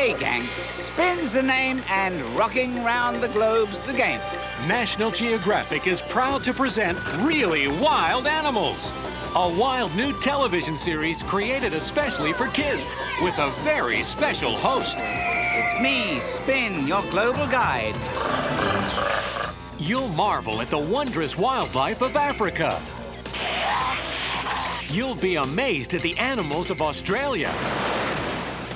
Hey Gang spins the name and rocking round the globe's the game. National Geographic is proud to present Really Wild Animals, a wild new television series created especially for kids with a very special host. It's me, Spin, your global guide. You'll marvel at the wondrous wildlife of Africa. You'll be amazed at the animals of Australia.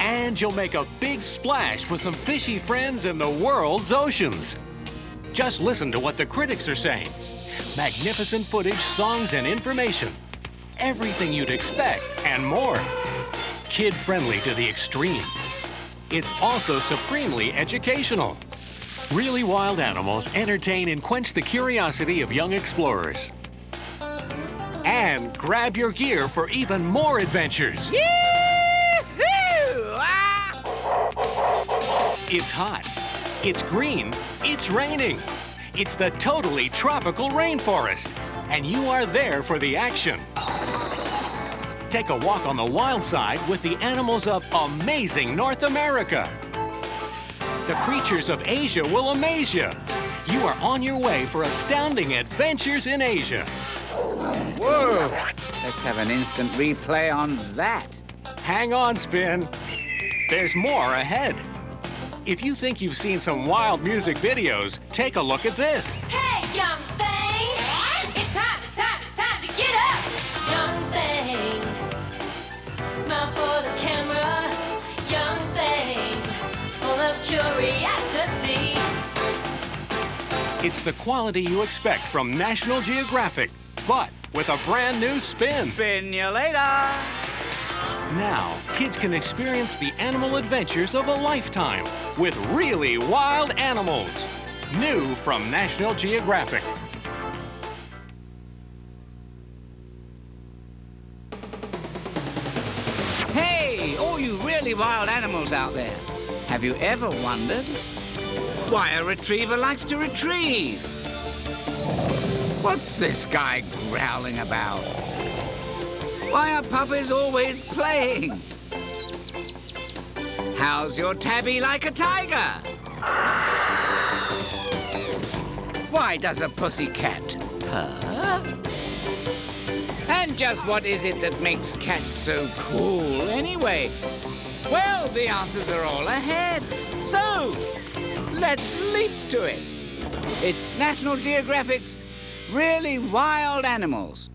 And you'll make a big splash with some fishy friends in the world's oceans. Just listen to what the critics are saying. Magnificent footage, songs, and information. Everything you'd expect and more. Kid-friendly to the extreme. It's also supremely educational. Really Wild Animals entertain and quench the curiosity of young explorers. And grab your gear for even more adventures. It's hot, it's green, it's raining. It's the totally tropical rainforest, and you are there for the action. Take a walk on the wild side with the animals of amazing North America. The creatures of Asia will amaze you. You are on your way for astounding adventures in Asia. Whoa! Let's have an instant replay on that. Hang on, Spin. There's more ahead. If you think you've seen some wild music videos, take a look at this. Hey, young thing! It's time to get up! Young thing, smile for the camera. Young thing, full of curiosity. It's the quality you expect from National Geographic, but with a brand new spin. Spin you later. Now, kids can experience the animal adventures of a lifetime with Really Wild Animals. New from National Geographic. Hey, all you really wild animals out there. Have you ever wondered why a retriever likes to retrieve? What's this guy growling about? Why are puppies always playing? How's your tabby like a tiger? Why does a pussycat purr? And just what is it that makes cats so cool anyway? Well, the answers are all ahead. So, let's leap to it. It's National Geographic's Really Wild Animals.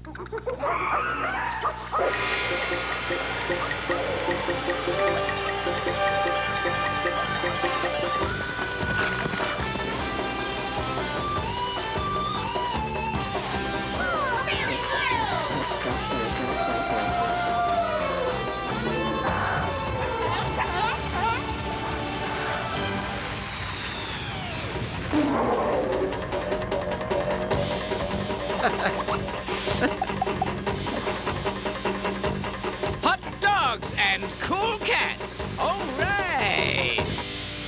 Hot dogs and cool cats. Hooray!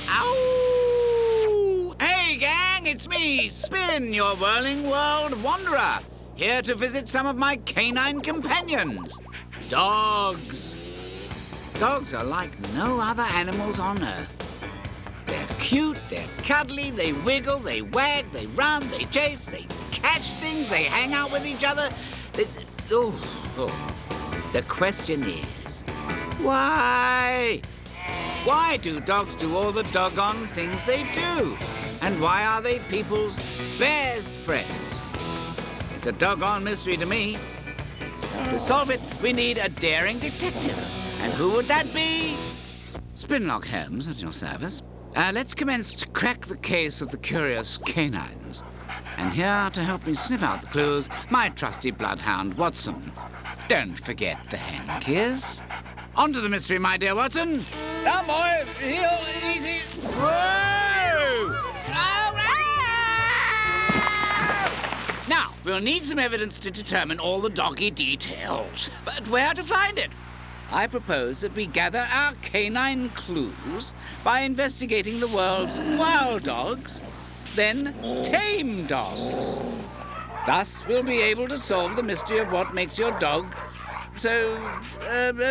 Ow! Hey, gang, it's me, Spin, your whirling world wanderer, here to visit some of my canine companions, dogs. Dogs are like no other animals on Earth. They're cute, they're cuddly, they wiggle, they wag, they run, they chase, they catch things, they hang out with each other. The question is, why? Why do dogs do all the doggone things they do? And why are they people's best friends? It's a doggone mystery to me. To solve it, we need a daring detective. And who would that be? Spinlock Holmes at your service. Let's commence to crack the case of the curious canines. And here to help me sniff out the clues, my trusty bloodhound, Watson. Don't forget the hankies. On to the mystery, my dear Watson. Now, boy, heel, easy. Whoa! Now, we'll need some evidence to determine all the doggy details. But where to find it? I propose that we gather our canine clues by investigating the world's wild dogs, then tame dogs. Thus, we'll be able to solve the mystery of what makes your dog so,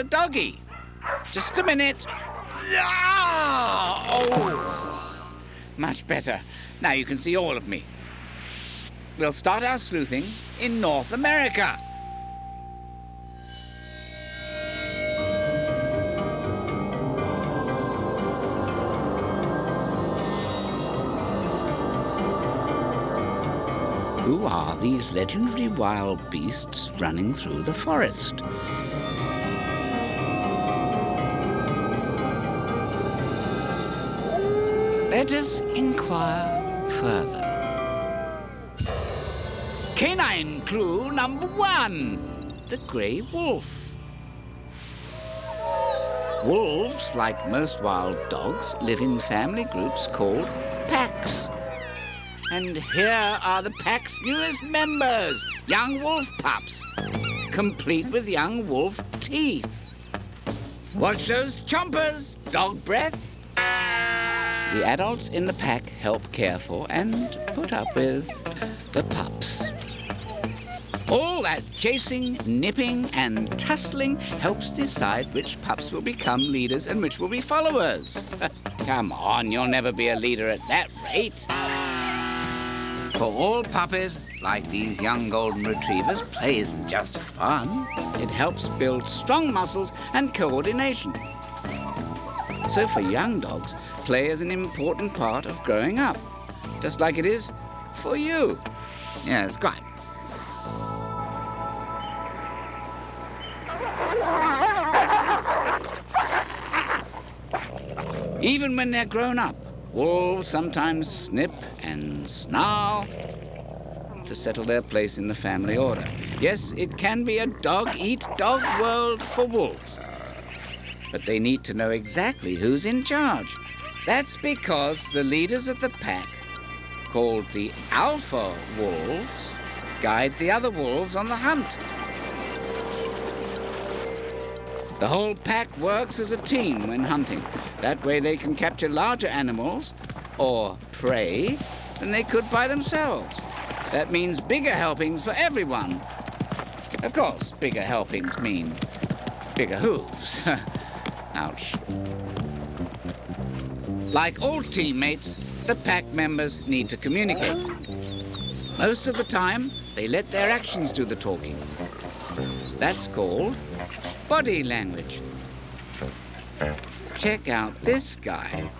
doggy. Just a minute. Ah! Oh! Much better. Now you can see all of me. We'll start our sleuthing in North America. Who are these legendary wild beasts running through the forest? Let us inquire further. Canine clue number 1, the grey wolf. Wolves, like most wild dogs, live in family groups called packs. And here are the pack's newest members, young wolf pups, complete with young wolf teeth. Watch those chompers, dog breath. The adults in the pack help care for and put up with the pups. All that chasing, nipping, and tussling helps decide which pups will become leaders and which will be followers. Come on, you'll never be a leader at that rate. For all puppies, like these young golden retrievers, play isn't just fun. It helps build strong muscles and coordination. So for young dogs, play is an important part of growing up, just like it is for you. Yes, quite. Even when they're grown up, wolves sometimes snip and snarl to settle their place in the family order. Yes, it can be a dog-eat-dog world for wolves. But they need to know exactly who's in charge. That's because the leaders of the pack, called the alpha wolves, guide the other wolves on the hunt. The whole pack works as a team when hunting. That way they can capture larger animals, or prey, than they could by themselves. That means bigger helpings for everyone. Of course, bigger helpings mean bigger hooves. Ouch. Like all teammates, the pack members need to communicate. Most of the time, they let their actions do the talking. That's called body language. Check out this guy.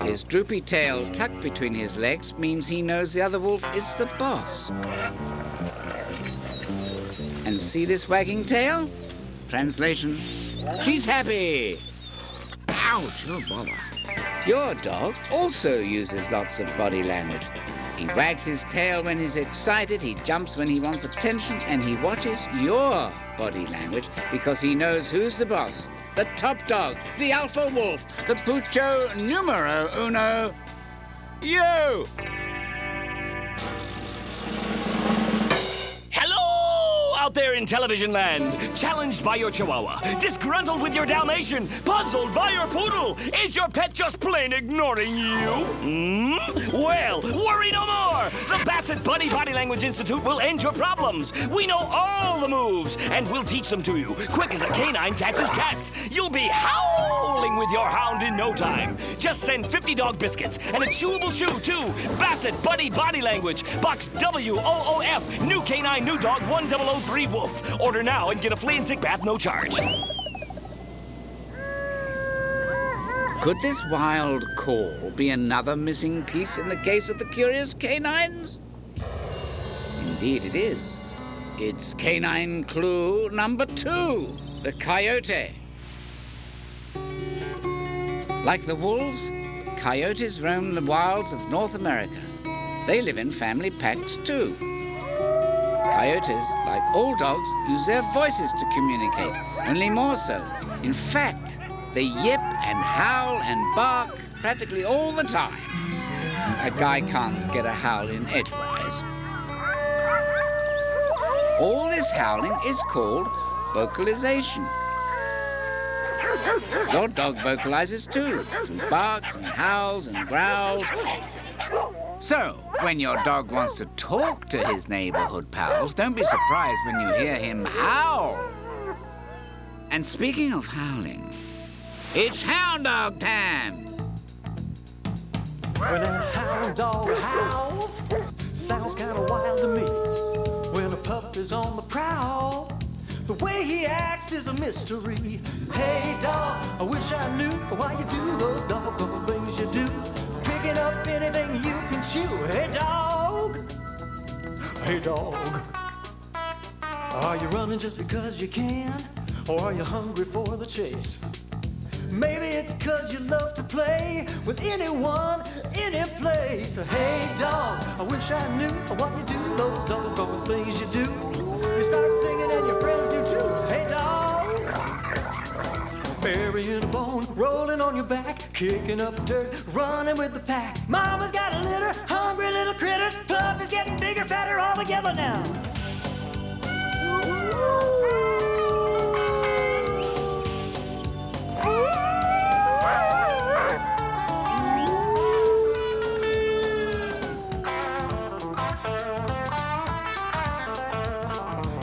His droopy tail tucked between his legs means he knows the other wolf is the boss. And see this wagging tail? Translation, she's happy. Ouch, oh bother. Your dog also uses lots of body language. He wags his tail when he's excited, he jumps when he wants attention, and he watches your body language because he knows who's the boss, the top dog, the alpha wolf, the pucho numero uno, you! Out there in television land, challenged by your chihuahua, disgruntled with your Dalmatian, puzzled by your poodle. Is your pet just plain ignoring you? Well, worry no more. The Basset Buddy Body Language Institute will end your problems. We know all the moves, and we'll teach them to you, quick as a canine catches cats. You'll be howling with your hound in no time. Just send 50 dog biscuits and a chewable shoe to Basset Buddy Body Language, Box WOOF, New Canine New Dog 1003 Wolf. Order now and get a flea and tick bath, no charge. Could this wild call be another missing piece in the case of the curious canines? Indeed it is. It's canine clue number 2, the coyote. Like the wolves, coyotes roam the wilds of North America. They live in family packs too. Coyotes, like all dogs, use their voices to communicate, only more so. In fact, they yip and howl and bark practically all the time. A guy can't get a howl in edgewise. All this howling is called vocalization. Your dog vocalizes too, through barks and howls and growls. So, when your dog wants to talk to his neighborhood pals, don't be surprised when you hear him howl. And speaking of howling, It's hound dog time. When that hound dog howls, sounds kinda wild to me. When a pup is on the prowl, the way he acts is a mystery. Hey dog, I wish I knew why you do those doggone things you do. Picking up anything you can chew. Hey dog, hey dog. Are you running just because you can? Or are you hungry for the chase? Maybe it's 'cause you love to play with anyone, any place. Hey dog, I wish I knew why you do those doggone things you do. You start singing and your friends do too. Hey dog, burying a bone, rolling on your back, kicking up dirt, running with the pack. Mama's got a litter, hungry little critters. Pup is getting bigger, fatter all together now.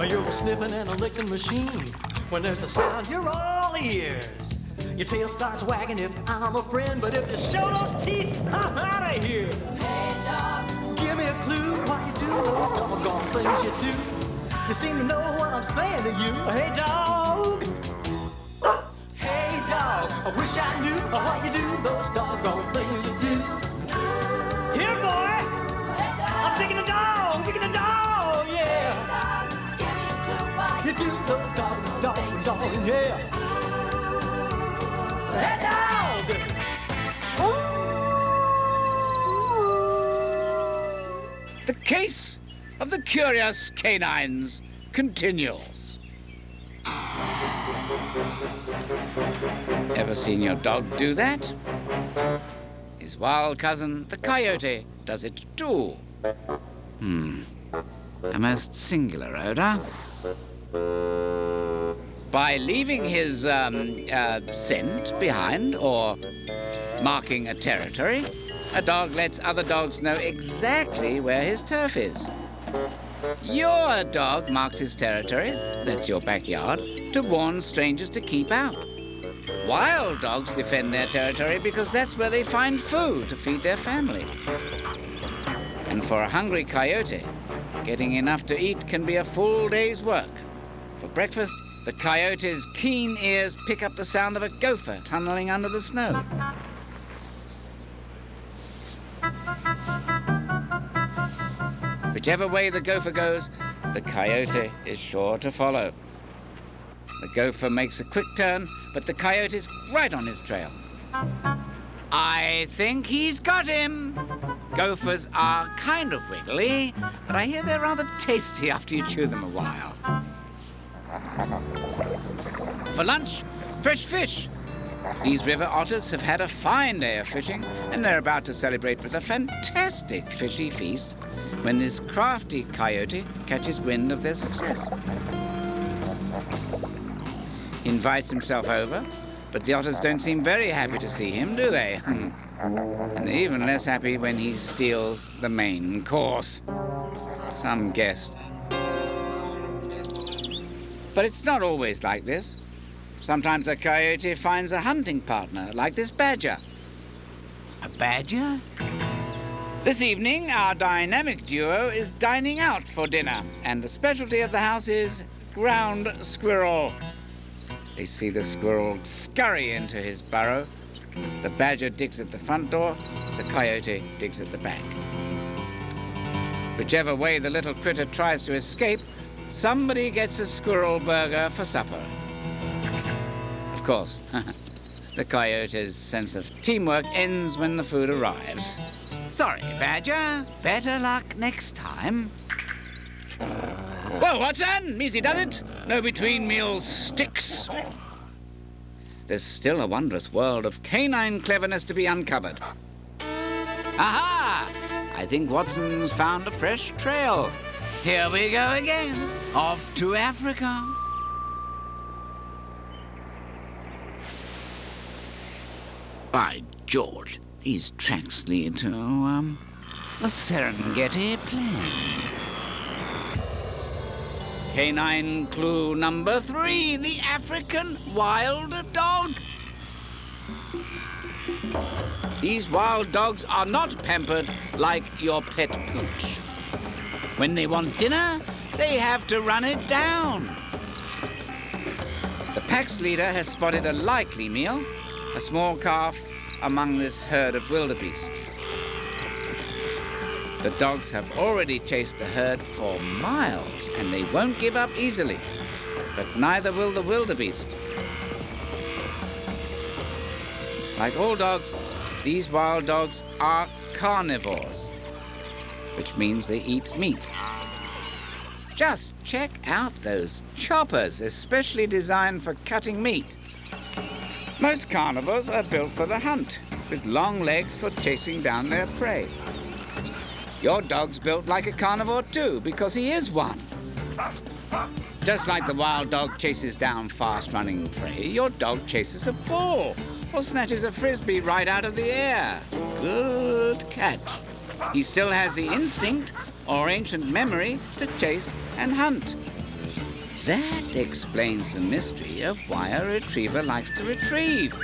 You're a sniffing and a licking machine. When there's a sound, you're all ears. Your tail starts wagging if I'm a friend, but if you show those teeth, I'm out of here. Hey dog, Give me a clue why you do those doggone things you do. You seem to know what I'm saying to you. Hey dog, hey dog, I wish I knew why you do those doggone things you do. Here, boy, I'm taking a dog, yeah. dog, give me a clue why You do those dog, yeah. Hey dog. The case of the curious canines continues. Ever seen your dog do that? His wild cousin, the coyote, does it too. A most singular odor. By leaving his scent behind or marking a territory, a dog lets other dogs know exactly where his turf is. Your dog marks his territory, that's your backyard, to warn strangers to keep out. Wild dogs defend their territory because that's where they find food to feed their family. And for a hungry coyote, getting enough to eat can be a full day's work. For breakfast, the coyote's keen ears pick up the sound of a gopher tunneling under the snow. Whichever way the gopher goes, the coyote is sure to follow. The gopher makes a quick turn, but the coyote's right on his trail. I think he's got him. Gophers are kind of wiggly, but I hear they're rather tasty after you chew them a while. For lunch, fresh fish. These river otters have had a fine day of fishing, and they're about to celebrate with a fantastic fishy feast when this crafty coyote catches wind of their success. He invites himself over, but the otters don't seem very happy to see him, do they? And they're even less happy when he steals the main course. Some guest. But it's not always like this. Sometimes a coyote finds a hunting partner, like this badger. A badger? This evening, our dynamic duo is dining out for dinner, and the specialty of the house is ground squirrel. They see the squirrel scurry into his burrow. The badger digs at the front door, the coyote digs at the back. Whichever way the little critter tries to escape, somebody gets a squirrel burger for supper. Of course, the coyote's sense of teamwork ends when the food arrives. Sorry, badger. Better luck next time. Well, Watson, easy does it. No between meals sticks. There's still a wondrous world of canine cleverness to be uncovered. Aha! I think Watson's found a fresh trail. Here we go again. Off to Africa. By George, these tracks lead to, the Serengeti Plain. Canine clue number 3, the African wild dog. These wild dogs are not pampered like your pet pooch. When they want dinner, they have to run it down. The pack's leader has spotted a likely meal, a small calf among this herd of wildebeest. The dogs have already chased the herd for miles, and they won't give up easily. But neither will the wildebeest. Like all dogs, these wild dogs are carnivores, which means they eat meat. Just check out those choppers, especially designed for cutting meat. Most carnivores are built for the hunt, with long legs for chasing down their prey. Your dog's built like a carnivore too, because he is one. Just like the wild dog chases down fast-running prey, your dog chases a ball or snatches a frisbee right out of the air. Good catch. He still has the instinct or ancient memory to chase and hunt. That explains the mystery of why a retriever likes to retrieve.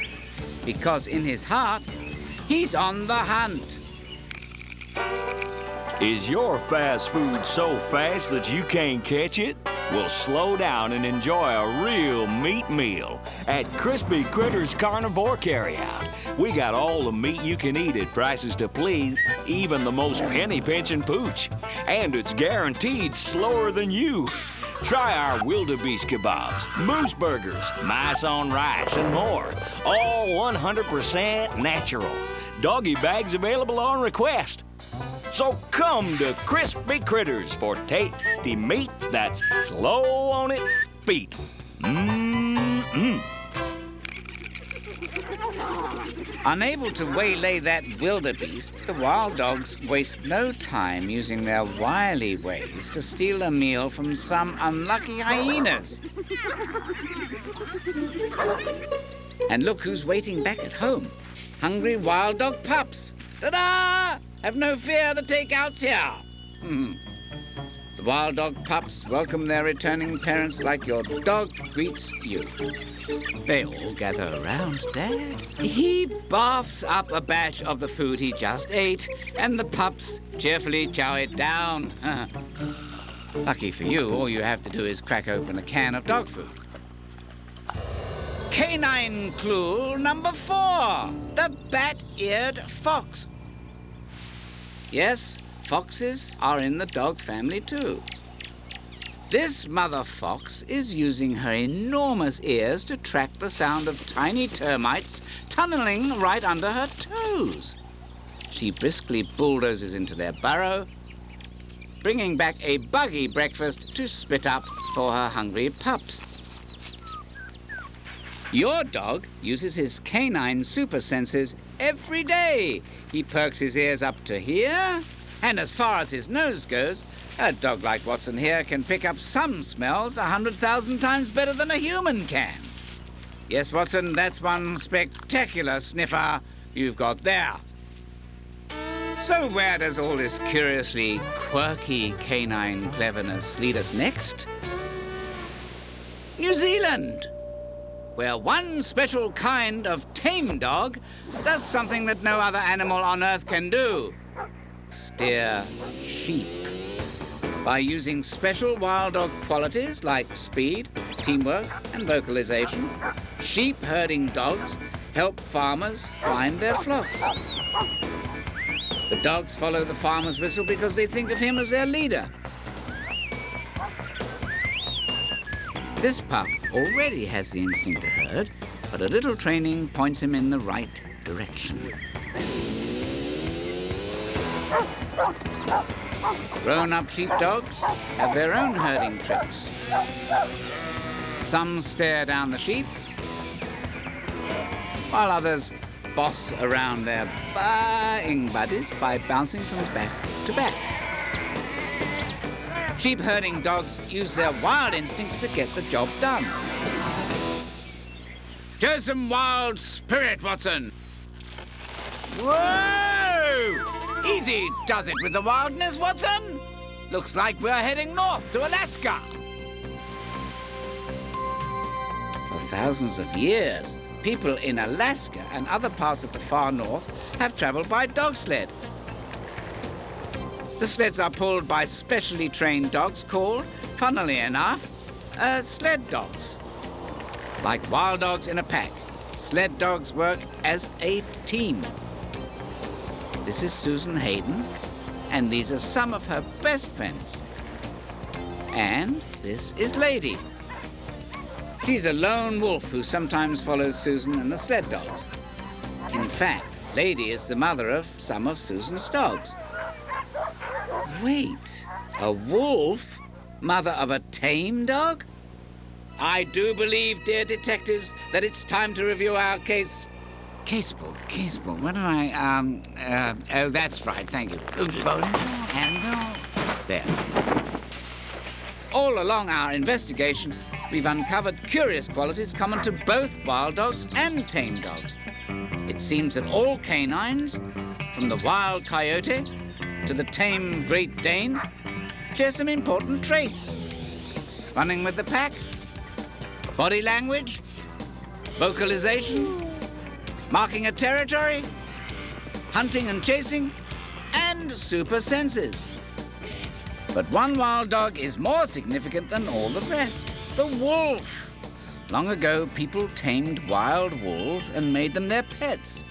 Because in his heart, he's on the hunt. Is your fast food so fast that you can't catch it? Well, slow down and enjoy a real meat meal at Crispy Critters Carnivore Carryout. We got all the meat you can eat at prices to please, even the most penny-pinching pooch. And it's guaranteed slower than you. Try our wildebeest kebabs, moose burgers, mice on rice, and more. All 100% natural. Doggy bags available on request. So come to Crispy Critters for tasty meat that's slow on its feet. Unable to waylay that wildebeest, the wild dogs waste no time using their wily ways to steal a meal from some unlucky hyenas. And look who's waiting back at home. Hungry wild dog pups. Ta-da! Have no fear, the takeout's here. The wild dog pups welcome their returning parents like your dog greets you. They all gather around Dad. He barfs up a batch of the food he just ate, and the pups cheerfully chow it down. Lucky for you, all you have to do is crack open a can of dog food. Canine clue number 4, the bat-eared fox. Yes, foxes are in the dog family too. This mother fox is using her enormous ears to track the sound of tiny termites tunneling right under her toes. She briskly bulldozes into their burrow, bringing back a buggy breakfast to spit up for her hungry pups. Your dog uses his canine super senses every day. He perks his ears up to here, and as far as his nose goes, a dog like Watson here can pick up some smells 100,000 times better than a human can. Yes, Watson, that's one spectacular sniffer you've got there. So where does all this curiously quirky canine cleverness lead us next? New Zealand, where one special kind of tame dog does something that no other animal on Earth can do. Steer sheep. By using special wild dog qualities like speed, teamwork, and vocalization, sheep herding dogs help farmers find their flocks. The dogs follow the farmer's whistle because they think of him as their leader. This pup already has the instinct to herd, but a little training points him in the right direction. Grown-up sheepdogs have their own herding tricks. Some stare down the sheep, while others boss around their baying buddies by bouncing from back to back. Sheep herding dogs use their wild instincts to get the job done. Show some wild spirit, Watson. Whoa! Easy does it with the wildness, Watson. Looks like we're heading north to Alaska. For thousands of years, people in Alaska and other parts of the far north have traveled by dog sled. The sleds are pulled by specially trained dogs called, funnily enough, sled dogs. Like wild dogs in a pack, sled dogs work as a team. This is Susan Hayden, and these are some of her best friends. And this is Lady. She's a lone wolf who sometimes follows Susan and the sled dogs. In fact, Lady is the mother of some of Susan's dogs. Wait, a wolf? Mother of a tame dog? I do believe, dear detectives, that it's time to review our casebook. What did I, oh, that's right, thank you. And, there. All along our investigation, we've uncovered curious qualities common to both wild dogs and tame dogs. It seems that all canines, from the wild coyote to the tame Great Dane, share some important traits. Running with the pack, body language, vocalization, marking a territory, hunting and chasing, and super senses. But one wild dog is more significant than all the rest, the wolf. Long ago, people tamed wild wolves and made them their pets.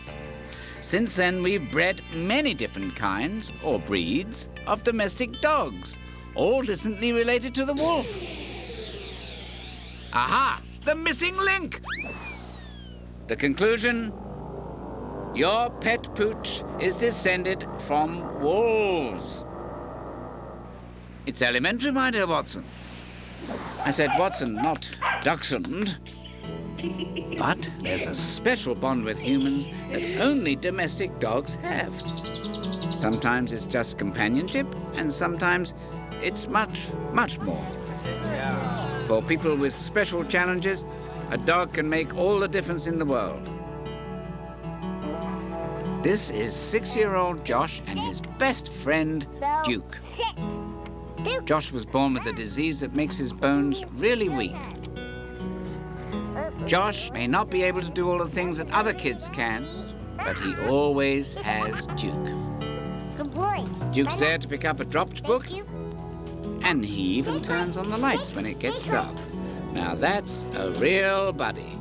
Since then, we've bred many different kinds, or breeds, of domestic dogs, all distantly related to the wolf. Aha! The missing link! The conclusion? Your pet pooch is descended from wolves. It's elementary, my dear Watson. I said Watson, not Dachshund. But there's a special bond with humans that only domestic dogs have. Sometimes it's just companionship, and sometimes it's much, much more. For people with special challenges, a dog can make all the difference in the world. This is 6-year-old Josh and his best friend, Duke. Josh was born with a disease that makes his bones really weak. Josh may not be able to do all the things that other kids can, but he always has Duke. Good boy. Duke's there to pick up a dropped book, and he even turns on the lights when it gets dark. Now that's a real buddy.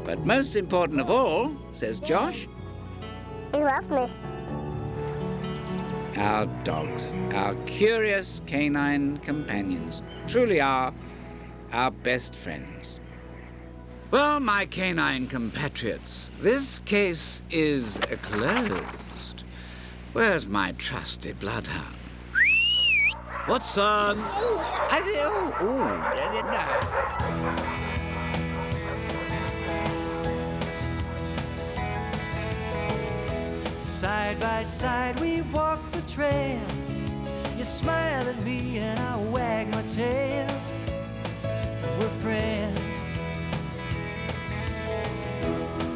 But most important of all, says Josh, He loves me. our dogs, our curious canine companions, truly are our best friends. Well, my canine compatriots, this case is closed. Where's my trusty bloodhound? Watson! Side by side we walk the trail. You smile at me and I wag my tail. We're friends.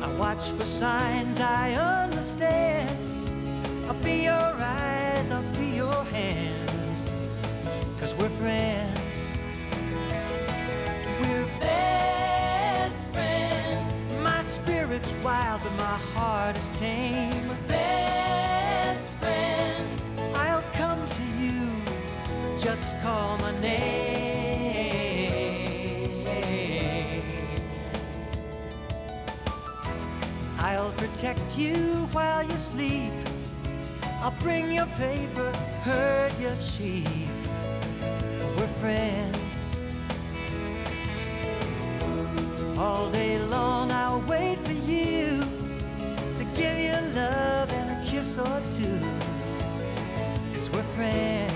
I watch for signs I understand. I'll be your eyes, I'll be your hands. 'Cause we're friends. We're best friends. My spirit's wild but my heart is tame. We're best friends. I'll come to you, just call my name. I'll protect you while you sleep. I'll bring your paper, herd your sheep. We're friends. All day long I'll wait for you to give you love and a kiss or two. 'Cause we're friends.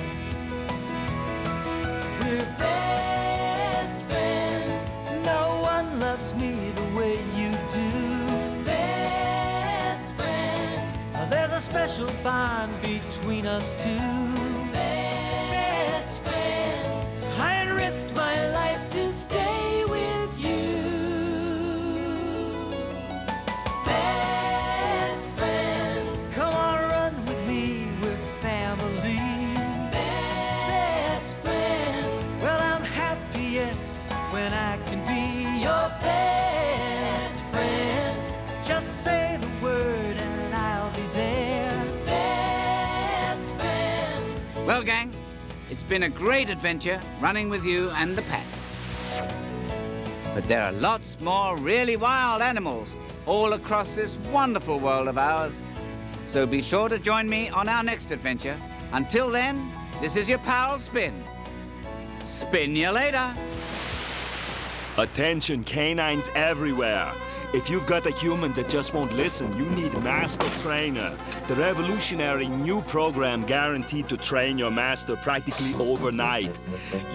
We're best friends. No one loves me the way you do. Best friends. There's a special bond between us two. Best friends. I'd risk my life to stay with you. Best friends. Come on, run with me, we're family. Best friends. Well, I'm happiest when I can be your best friend. Well, gang, it's been a great adventure running with you and the pack. But there are lots more really wild animals all across this wonderful world of ours. So be sure to join me on our next adventure. Until then, this is your pal Spin. Spin you later. Attention, canines everywhere. If you've got a human that just won't listen, you need Master Trainer, the revolutionary new program guaranteed to train your master practically overnight.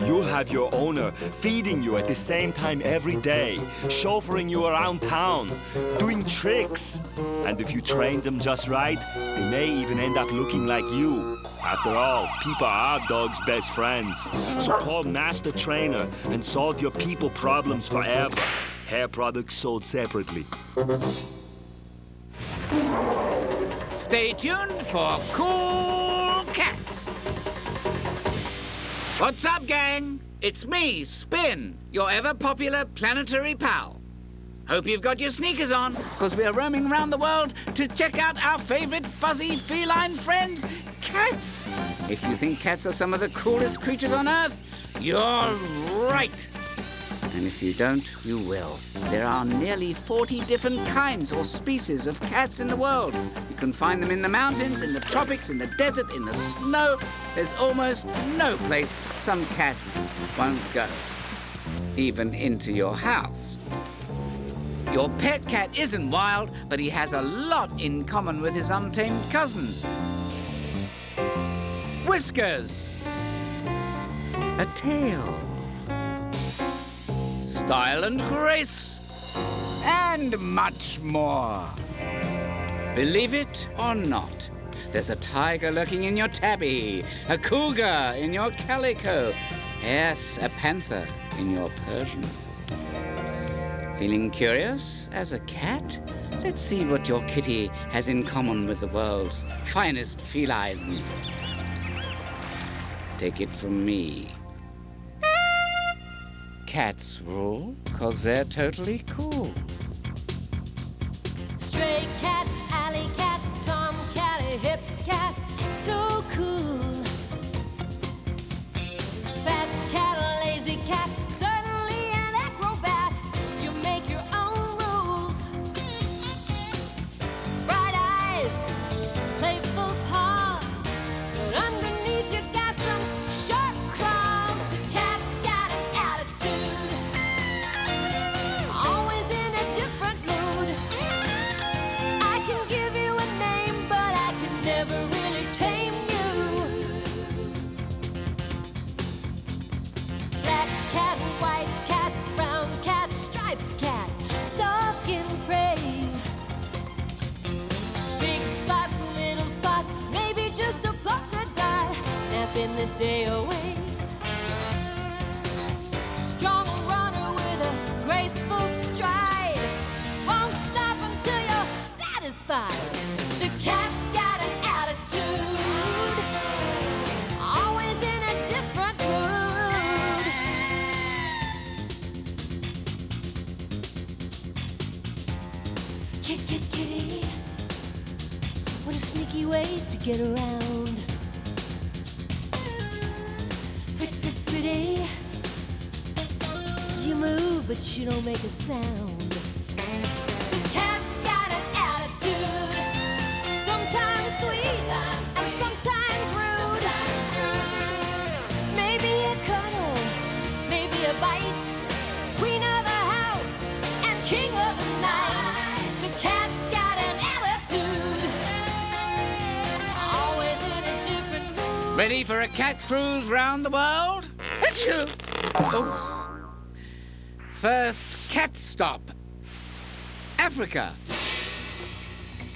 You'll have your owner feeding you at the same time every day, chauffeuring you around town, doing tricks. And if you train them just right, they may even end up looking like you. After all, people are dogs' best friends. So call Master Trainer and solve your people problems forever. Hair products sold separately. Stay tuned for Cool Cats. What's up, gang? It's me, Spin, your ever-popular planetary pal. Hope you've got your sneakers on, because we are roaming around the world to check out our favorite fuzzy feline friends, cats. If you think cats are some of the coolest creatures on Earth, you're right. And if you don't, you will. There are nearly 40 different kinds or species of cats in the world. You can find them in the mountains, in the tropics, in the desert, in the snow. There's almost no place some cat won't go, even into your house. Your pet cat isn't wild, but he has a lot in common with his untamed cousins. Whiskers, a tail, style and grace, and much more. Believe it or not, there's a tiger lurking in your tabby, a cougar in your calico, yes, a panther in your Persian. Feeling curious as a cat? Let's see what your kitty has in common with the world's finest felines. Take it from me. Cats rule, 'cause they're totally cool. Stray cat, alley cat, tomcat, a hip cat, so cool. Fat cat, a lazy cat, certainly an acrobat. You make your own rules. Bright eyes, playful paws, but underneath you got some sharp claws. The cat's got an attitude, always in a different mood. I can give you a name, but I can never really tame you. Black cat, white cat, brown cat, striped cat, stalking prey. Big spots, little spots, maybe just a polka dot, napping the day away. Strong runner with a graceful stride, won't stop until you're satisfied. The cat's got an attitude, always in a different mood. Kitty, what a sneaky way to get around. Pretty, you move but you don't make a sound. The cat's got an attitude, sometimes sweet and sometimes rude. Maybe a cuddle, maybe a bite, queen of the house and king of the night. The cat's got an attitude, always in a different mood. Ready for a cat cruise round the world? Achoo! Oh. First cat stop, Africa.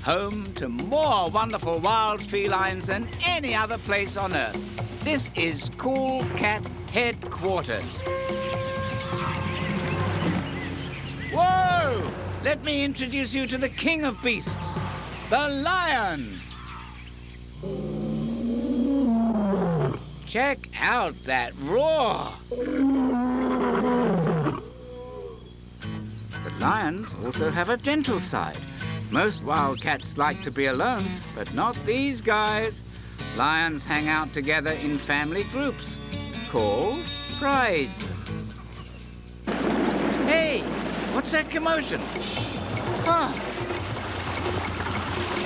Home to more wonderful wild felines than any other place on Earth. This is Cool Cat Headquarters. Whoa! Let me introduce you to the king of beasts, the lion. Check out that roar. The lions also have a gentle side. Most wild cats like to be alone, but not these guys. Lions hang out together in family groups called prides. Hey, what's that commotion? Huh.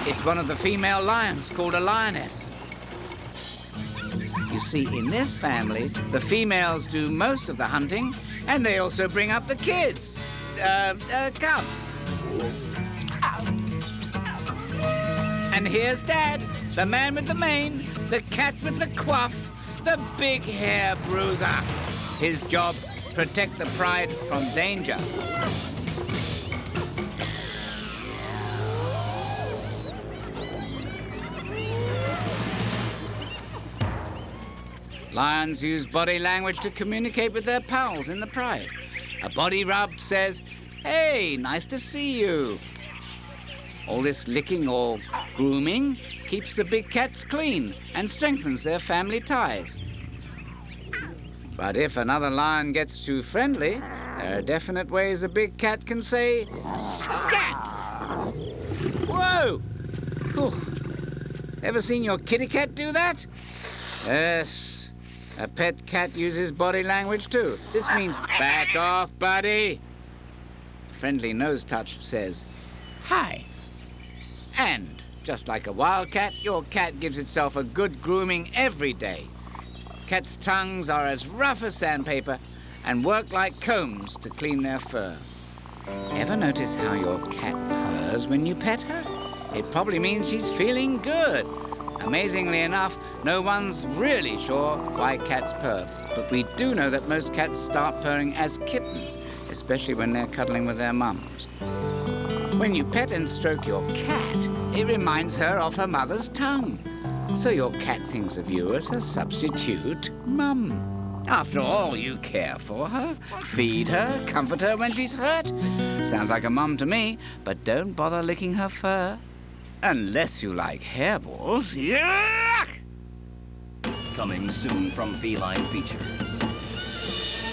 It's one of the female lions called a lioness. You see, in this family, the females do most of the hunting, and they also bring up the kids. Cubs. And here's Dad, the man with the mane, the cat with the quaff, the big hair bruiser. His job, protect the pride from danger. Lions use body language to communicate with their pals in the pride. A body rub says, "Hey, nice to see you." All this licking or grooming keeps the big cats clean and strengthens their family ties. But if another lion gets too friendly, there are definite ways a big cat can say, "Scat!" Whoa! Whew. Ever seen your kitty cat do that? Yes. A pet cat uses body language too. This means, "Back off, buddy." Friendly nose touch says, "Hi." And, just like a wild cat, your cat gives itself a good grooming every day. Cats' tongues are as rough as sandpaper and work like combs to clean their fur. Ever notice how your cat purrs when you pet her? It probably means she's feeling good. Amazingly enough, no one's really sure why cats purr, but we do know that most cats start purring as kittens, especially when they're cuddling with their mums. When you pet and stroke your cat, it reminds her of her mother's tongue. So your cat thinks of you as her substitute mum. After all, you care for her, feed her, comfort her when she's hurt. Sounds like a mum to me, but don't bother licking her fur. Unless you like hairballs. Yuck! Coming soon from Feline Features.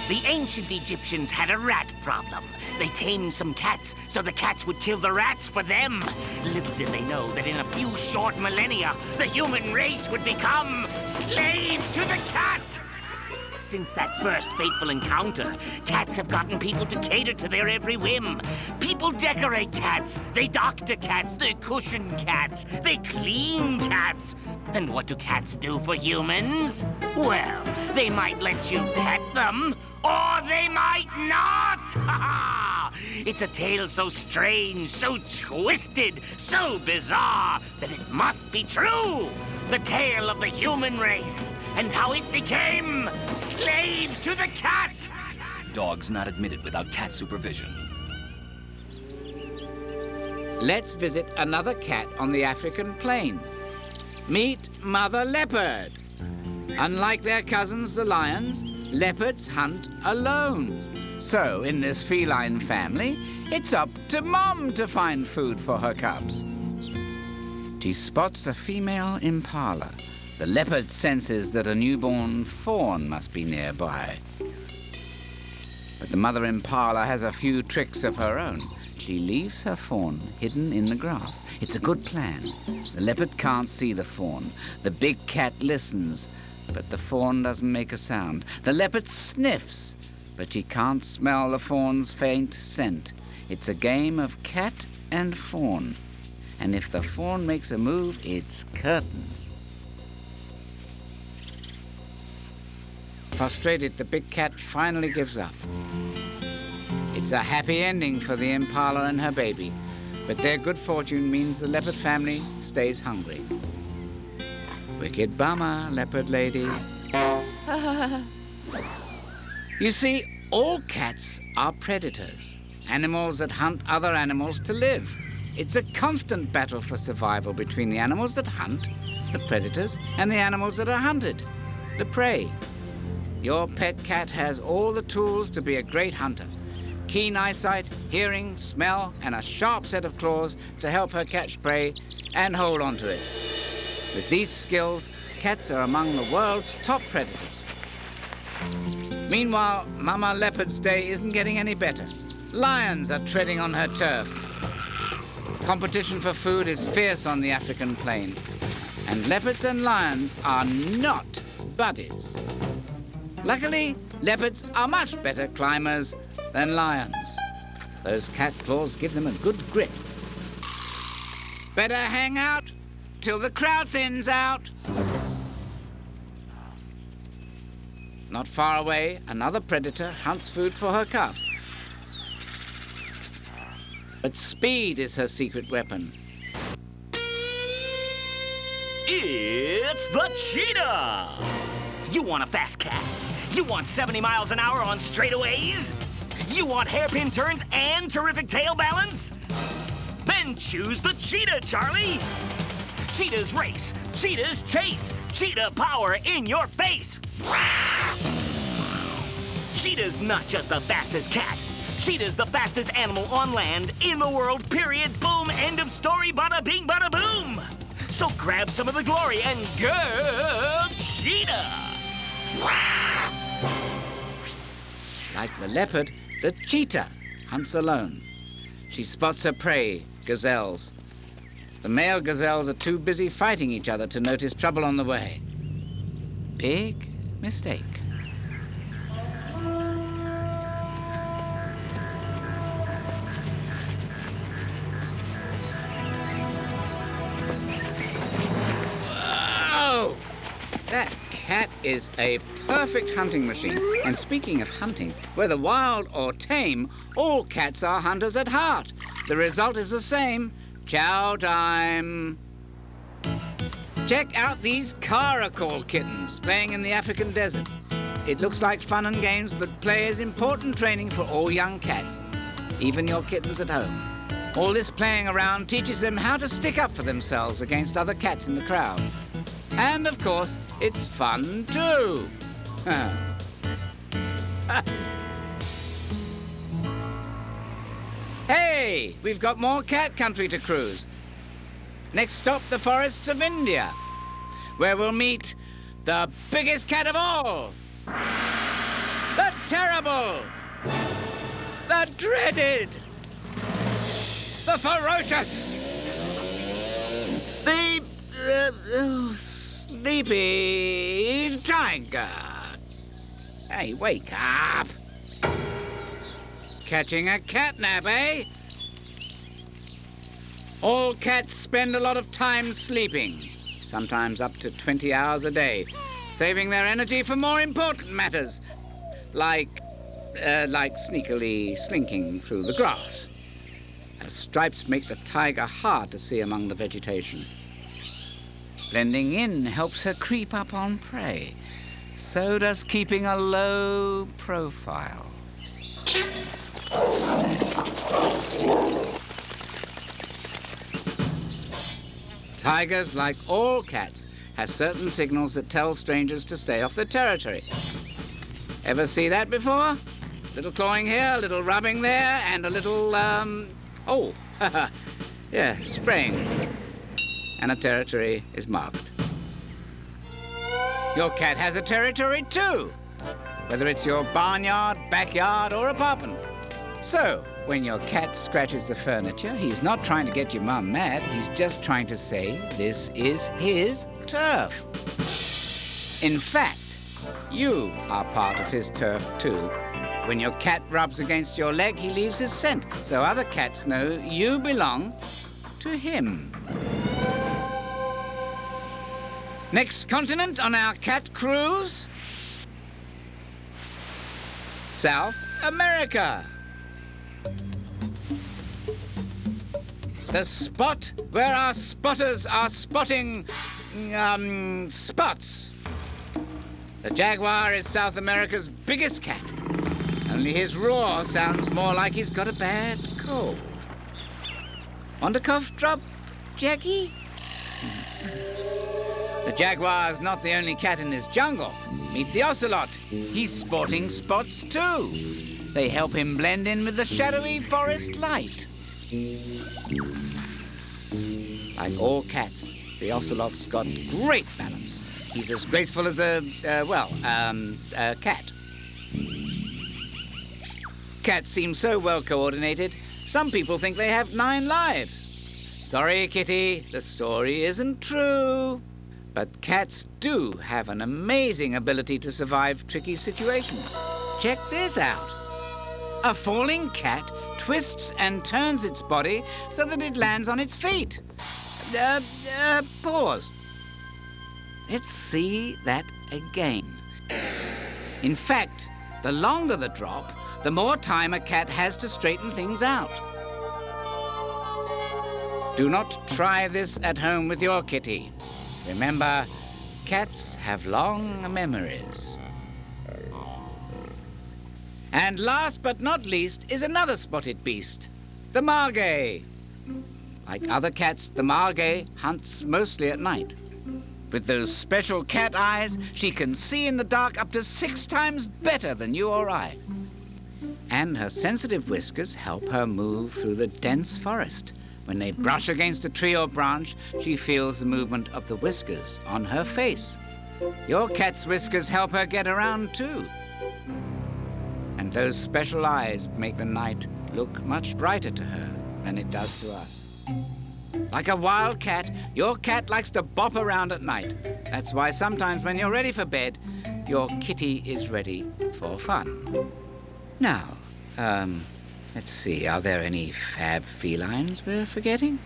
The ancient Egyptians had a rat problem. They tamed some cats so the cats would kill the rats for them. Little did they know that in a few short millennia, the human race would become slaves to the cat. Since that first fateful encounter, cats have gotten people to cater to their every whim. People decorate cats, they doctor cats, they cushion cats, they clean cats. And what do cats do for humans? Well, they might let you pet them, or they might not! It's a tale so strange, so twisted, so bizarre, that it must be true! The tale of the human race, and how it became slaves to the cat! Dogs not admitted without cat supervision. Let's visit another cat on the African plain. Meet Mother Leopard. Unlike their cousins, the lions, leopards hunt alone. So, in this feline family, it's up to Mom to find food for her cubs. She spots a female impala. The leopard senses that a newborn fawn must be nearby. But the mother impala has a few tricks of her own. She leaves her fawn hidden in the grass. It's a good plan. The leopard can't see the fawn. The big cat listens, but the fawn doesn't make a sound. The leopard sniffs, but she can't smell the fawn's faint scent. It's a game of cat and fawn. And if the fawn makes a move, it's curtains. Frustrated, the big cat finally gives up. It's a happy ending for the impala and her baby, but their good fortune means the leopard family stays hungry. Wicked bummer, leopard lady. You see, all cats are predators, animals that hunt other animals to live. It's a constant battle for survival between the animals that hunt, the predators, and the animals that are hunted, the prey. Your pet cat has all the tools to be a great hunter. Keen eyesight, hearing, smell, and a sharp set of claws to help her catch prey and hold on to it. With these skills, cats are among the world's top predators. Meanwhile, Mama Leopard's day isn't getting any better. Lions are treading on her turf. Competition for food is fierce on the African plain. And leopards and lions are not buddies. Luckily, leopards are much better climbers than lions. Those cat claws give them a good grip. Better hang out till the crowd thins out. Not far away, another predator hunts food for her cub. But speed is her secret weapon. It's the cheetah! You want a fast cat? You want 70 miles an hour on straightaways? You want hairpin turns and terrific tail balance? Then choose the cheetah, Charlie! Cheetahs race, cheetahs chase, cheetah power in your face! Cheetah's not just the fastest cat. Cheetah's the fastest animal on land in the world, period. Boom, end of story, bada bing, bada boom. So grab some of the glory and go cheetah. Like the leopard, the cheetah hunts alone. She spots her prey, gazelles. The male gazelles are too busy fighting each other to notice trouble on the way. Big mistake. Whoa! That cat is a perfect hunting machine. And speaking of hunting, whether wild or tame, all cats are hunters at heart. The result is the same. Chow time. Check out these caracal kittens playing in the African desert. It looks like fun and games, but play is important training for all young cats, even your kittens at home. All this playing around teaches them how to stick up for themselves against other cats in the crowd. And, of course, it's fun, too. Hey, we've got more cat country to cruise. Next stop, the forests of India, where we'll meet the biggest cat of all. The terrible, the dreaded, the ferocious, the sleepy tiger. Hey, wake up. Catching a cat nap, eh? All cats spend a lot of time sleeping, sometimes up to 20 hours a day, saving their energy for more important matters, like sneakily slinking through the grass. Her stripes make the tiger hard to see among the vegetation. Blending in helps her creep up on prey. So does keeping a low profile. Tigers, like all cats, have certain signals that tell strangers to stay off their territory. Ever see that before? Little clawing here, a little rubbing there, and a little, spraying. And a territory is marked. Your cat has a territory too, whether it's your barnyard, backyard, or apartment. So, when your cat scratches the furniture, he's not trying to get your mum mad, he's just trying to say this is his turf. In fact, you are part of his turf too. When your cat rubs against your leg, he leaves his scent, so other cats know you belong to him. Next continent on our cat cruise? South America. The spot where our spotters are spotting, spots. The jaguar is South America's biggest cat. Only his roar sounds more like he's got a bad cold. Want a cough drop, Jackie? The jaguar's not the only cat in this jungle. Meet the ocelot. He's sporting spots too. They help him blend in with the shadowy forest light. Like all cats, the ocelot's got great balance. He's as graceful as a cat. Cats seem so well coordinated, some people think they have 9 lives. Sorry, kitty, the story isn't true. But cats do have an amazing ability to survive tricky situations. Check this out. A falling cat twists and turns its body so that it lands on its feet. Pause. Let's see that again. In fact, the longer the drop, the more time a cat has to straighten things out. Do not try this at home with your kitty. Remember, cats have long memories. And last but not least is another spotted beast, the margay. Like other cats, the margay hunts mostly at night. With those special cat eyes, she can see in the dark up to 6 times better than you or I. And her sensitive whiskers help her move through the dense forest. When they brush against a tree or branch, she feels the movement of the whiskers on her face. Your cat's whiskers help her get around too. And those special eyes make the night look much brighter to her than it does to us. Like a wild cat, your cat likes to bop around at night. That's why sometimes when you're ready for bed, your kitty is ready for fun. Now, let's see, are there any fab felines we're forgetting?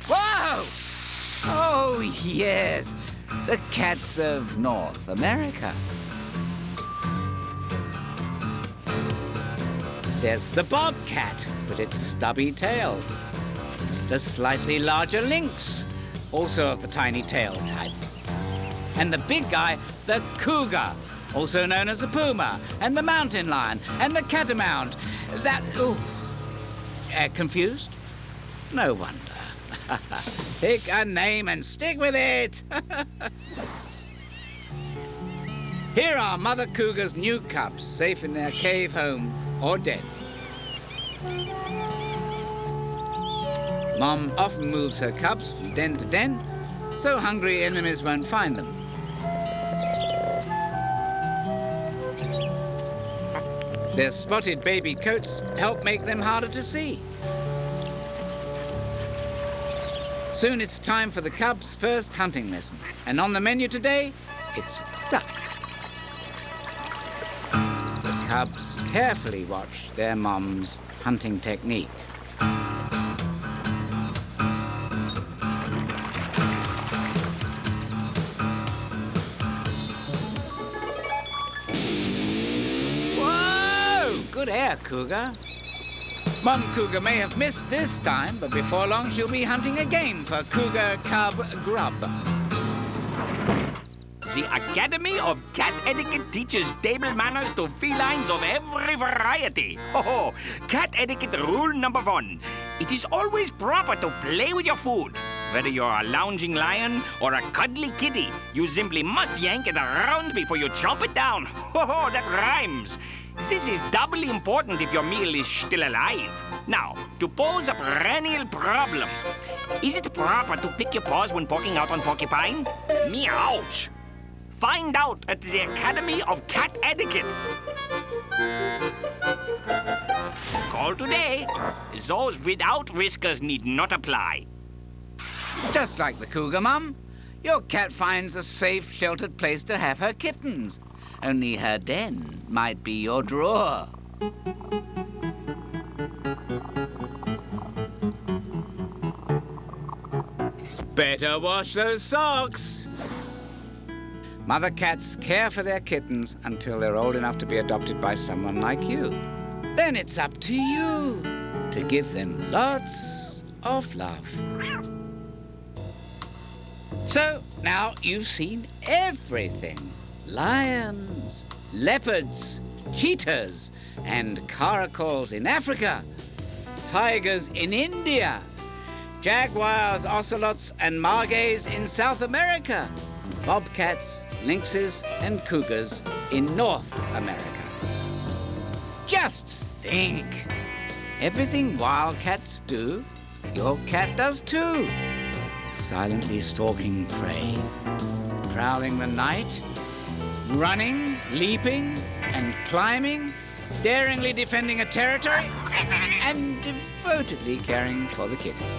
Whoa! Oh, yes, the cats of North America. There's the bobcat with its stubby tail. The slightly larger lynx, also of the tiny tail type. And the big guy, the cougar, also known as the puma, and the mountain lion, and the catamount. Confused? No wonder. Pick a name and stick with it. Here are Mother Cougar's new cubs, safe in their cave home or dead. Mom often moves her cubs from den to den, so hungry enemies won't find them. Their spotted baby coats help make them harder to see. Soon it's time for the cubs' first hunting lesson. And on the menu today, it's duck. The cubs carefully watch their mom's hunting technique. Good air, Cougar. Mom Cougar may have missed this time, but before long she'll be hunting again for Cougar cub grub. The Academy of Cat Etiquette teaches table manners to felines of every variety. Oh, cat etiquette rule number 1. It is always proper to play with your food. Whether you're a lounging lion or a cuddly kitty, you simply must yank it around before you chomp it down. Oh, that rhymes. This is doubly important if your meal is still alive. Now, to pose a perennial problem. Is it proper to pick your paws when poking out on porcupine? Meouch! Find out at the Academy of Cat Etiquette. Call today. Those without whiskers need not apply. Just like the Cougar, Mum, your cat finds a safe, sheltered place to have her kittens. Only her den might be your drawer. Better wash those socks. Mother cats care for their kittens until they're old enough to be adopted by someone like you. Then it's up to you to give them lots of love. So, now you've seen everything. Lions, leopards, cheetahs, and caracals in Africa, tigers in India, jaguars, ocelots, and margays in South America, bobcats, lynxes, and cougars in North America. Just think. Everything wildcats do, your cat does too. Silently stalking prey, prowling the night, running, leaping, and climbing, daringly defending a territory, and devotedly caring for the kids.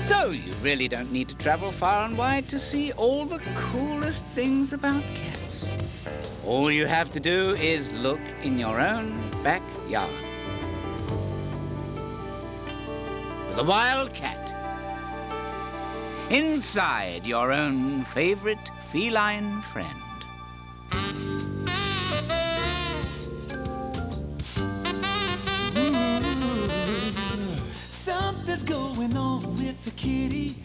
So you really don't need to travel far and wide to see all the coolest things about cats. All you have to do is look in your own backyard. The wild cat. Inside your own favorite feline friend. Something's going on with the kitty.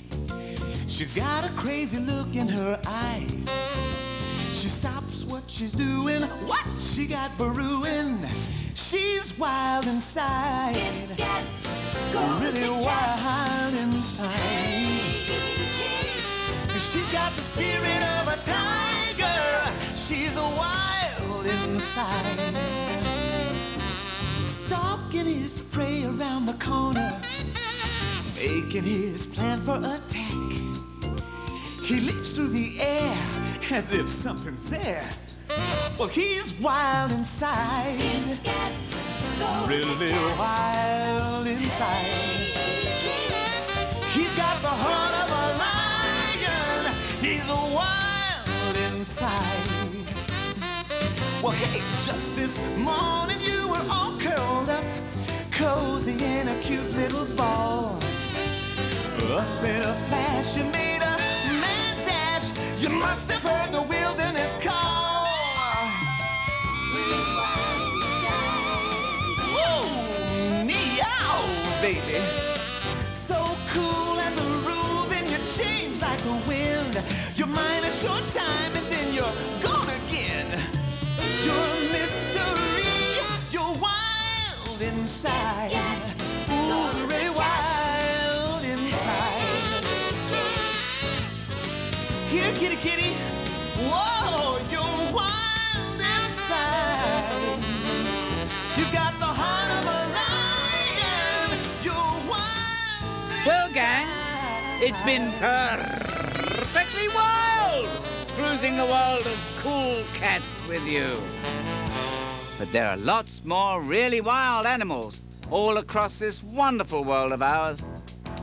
She's got a crazy look in her eyes. She stops what she's doing. What she got brewing? She's wild inside. Really wild inside. She's got the spirit of a tiger. She's a wild inside. Stalking his prey around the corner, making his plan for attack. He leaps through the air as if something's there. Well, he's wild inside. Really wild inside. He's got the heart of a lion. He's wild inside. Well, hey, just this morning you were all curled up, cozy in a cute little ball. Up in a flash, you made a mad dash. You must have heard the wilderness call. Whoa, meow, baby. So cool as a rule, then you change like the wind. You're mine a short time and then you're gone again. You're a mystery, you're wild inside. Ooh, really wild inside. Here, kitty, kitty. Whoa, you're wild inside. You've got the heart of a lion. You're wild Well, inside. gang, it's been perfectly wild cruising the world of cool cats with you. But there are lots more really wild animals all across this wonderful world of ours.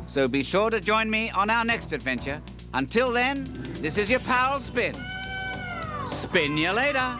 So be sure to join me on our next adventure. Until then, this is your pal Spin. Spin you later.